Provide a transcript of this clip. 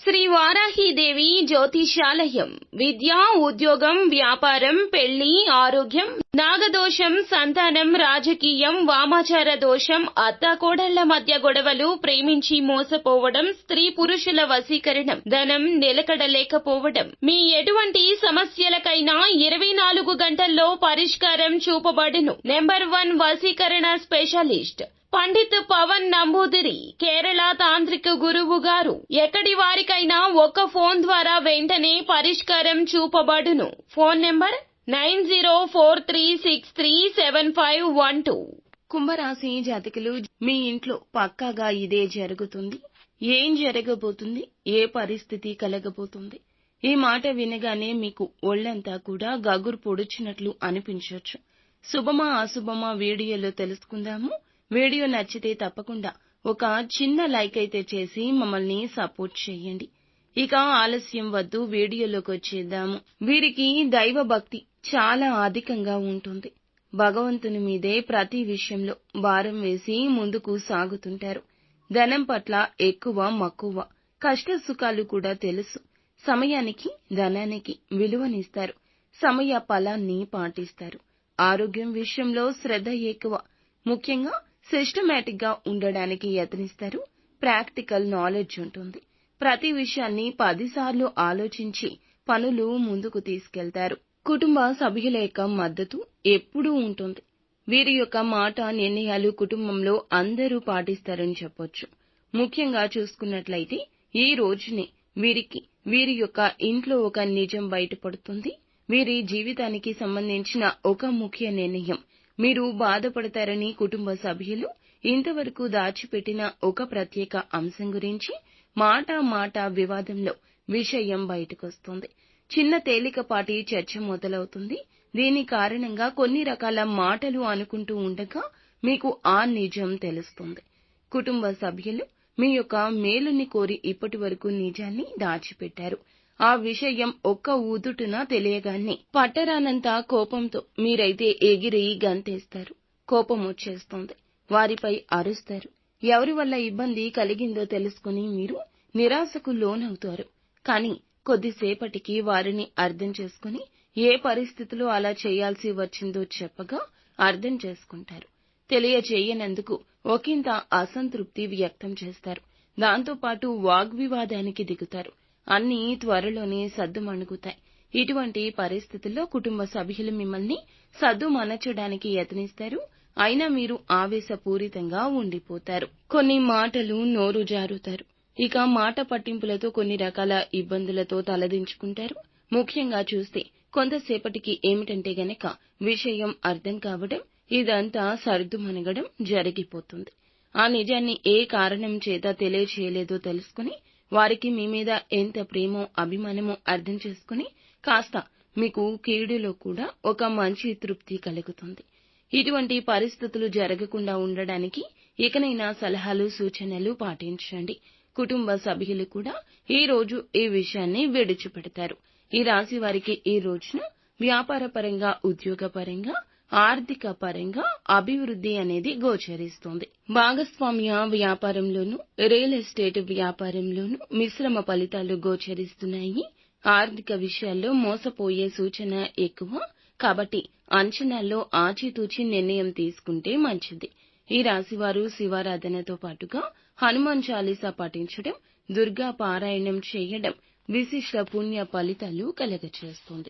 శ్రీ వారాహీదేవి జ్యోతిషాలయం. విద్య, ఉద్యోగం, వ్యాపారం, పెళ్లి, ఆరోగ్యం, నాగదోషం, సంతానం, రాజకీయం, వామాచార దోషం, అత్తాకోడళ్ల మధ్య గొడవలు, ప్రేమించి మోసపోవడం, స్త్రీ పురుషుల వశీకరణం, ధనం నిలకడలేకపోవడం, మీ ఎటువంటి సమస్యలకైనా 24 గంటల్లో పరిష్కారం చూపబడును. నెంబర్ 1 వశీకరణ స్పెషలిస్ట్ పండిత్ పవన్ నంబూదిరి, కేరళ తాంత్రిక గురువు గారు. ఎక్కడి వారికైనా ఒక్క ఫోన్ ద్వారా వెంటనే పరిష్కారం చూపబడును. Phone number 9043637512. కుంభరాశి జాతకులు, మీ ఇంట్లో పక్కాగా ఇదే జరుగుతుంది. ఏం జరగబోతుంది, ఏ పరిస్థితి కలగబోతుంది? ఈ మాట వినగానే మీకు ఒళ్లంతా కూడా గగురు పొడిచినట్లు అనిపించవచ్చు. శుభమా అశుభమా వీడియోలో తెలుసుకుందాము. వీడియో నచ్చితే తప్పకుండా ఒక చిన్న లైక్ అయితే చేసి మమ్మల్ని సపోర్ట్ చేయండి. ఇక ఆలస్యం వద్దు, వీడియోలోకి వచ్చేద్దాము. వీరికి దైవ భక్తి చాలా అధికంగా ఉంటుంది. భగవంతుని మీదే ప్రతి విషయంలో భారం వేసి ముందుకు సాగుతుంటారు. ధనం పట్ల ఎక్కువ మక్కువ, కష్ట సుఖాలు కూడా తెలుసు. సమయానికి ధనానికి విలువనిస్తారు. సమయ ఫలాన్ని పాటిస్తారు. ఆరోగ్యం విషయంలో శ్రద్ధ ఎక్కువ. ముఖ్యంగా సిస్టమేటిక్ గా ఉండడానికి యత్నిస్తారు. ప్రాక్టికల్ నాలెడ్జ్ ఉంటుంది. ప్రతి విషయాన్ని 10 సార్లు ఆలోచించి పనులు ముందుకు తీసుకెళ్తారు. కుటుంబ సభ్యుల యొక్క మద్దతు ఎప్పుడూ ఉంటుంది. వీరి యొక్క మాట నిర్ణయాలు కుటుంబంలో అందరూ పాటిస్తారని చెప్పొచ్చు. ముఖ్యంగా చూసుకున్నట్లయితే ఈ రోజునే వీరి యొక్క ఇంట్లో ఒక నిజం బయటపడుతుంది. వీరి జీవితానికి సంబంధించిన ఒక ముఖ్య నిర్ణయం మీరు బాధపడతారని కుటుంబ సభ్యులు ఇంతవరకు దాచిపెట్టిన ఒక ప్రత్యేక అంశం గురించి మాట వివాదంలో విషయం బయటకొస్తుంది. చిన్న తేలికపాటి చర్చ మొదలవుతుంది. దీని కారణంగా కొన్ని రకాల మాటలు అనుకుంటూ ఉండగా మీకు ఆ నిజం తెలుస్తుంది. కుటుంబ సభ్యులు మీ యొక్క మేలుని కోరి ఇప్పటి వరకు నిజాన్ని దాచిపెట్టారు. ఆ విషయం ఒక్క ఊదుటున తెలియగానే పట్టరానంత కోపంతో మీరైతే ఎగిరి గంతేస్తారు. కోపం వచ్చేస్తుంది. వారిపై అరుస్తారు. ఎవరి వల్ల ఇబ్బంది కలిగిందో తెలుసుకుని మీరు నిరాశకు లోనవుతారు. కానీ కొద్దిసేపటికి వారిని అర్థం చేసుకుని ఏ పరిస్థితిలో అలా చేయాల్సి వచ్చిందో చెప్పగా అర్థం చేసుకుంటారు. తెలియచేయనందుకు ఒకంత అసంతృప్తి వ్యక్తం చేస్తారు. దాంతోపాటు వాగ్వివాదానికి దిగుతారు. అన్నీ త్వరలోనే సద్దుమణుగుతాయి. ఇటువంటి పరిస్థితుల్లో కుటుంబ సభ్యులు మిమ్మల్ని సద్దుమణచడానికి యత్నిస్తారు. అయినా మీరు ఆవేశపూరితంగా ఉండిపోతారు. కొన్ని మాటలు నోరు జారుతారు. ఇక మాట పట్టింపులతో కొన్ని రకాల ఇబ్బందులతో తలదించుకుంటారు. ముఖ్యంగా చూస్తే కొంతసేపటికి ఏమిటంటే గనక విషయం అర్థం కావడం, ఇదంతా సర్దుమణగడం జరిగిపోతుంది. ఆ నిజాన్ని ఏ కారణం చేత తెలియచేయలేదో తెలుసుకుని వారికి మీ మీద ఎంత ప్రేమో అభిమానమో అర్థం చేసుకుని కాస్త మీకు కీడులో కూడా ఒక మంచి తృప్తి కలుగుతుంది. ఇటువంటి పరిస్థితులు జరగకుండా ఉండడానికి ఇకనైనా సలహాలు సూచనలు పాటించండి. కుటుంబ సభ్యులు కూడా ఈ రోజు ఈ విషయాన్ని విడిచిపెడతారు. ఈ రాశి వారికి ఈ రోజున వ్యాపారపరంగా, ఉద్యోగపరంగా, ఆర్థిక పరంగా అభివృద్ధి అనేది గోచరిస్తోంది. భాగస్వామ్య వ్యాపారంలోనూ, రియల్ ఎస్టేట్ వ్యాపారంలోనూ మిశ్రమ ఫలితాలు గోచరిస్తున్నాయి. ఆర్థిక విషయాల్లో మోసపోయే సూచన ఎక్కువ. కాబట్టి అంచనాల్లో ఆచితూచి నిర్ణయం తీసుకుంటే మంచిది. ఈ రాశివారు శివారాధనతో పాటుగా హనుమాన్ చాలీసా పఠించడం, దుర్గా పారాయణం చేయడం విశిష్ట పుణ్య ఫలితాలు కలగచేస్తుంది.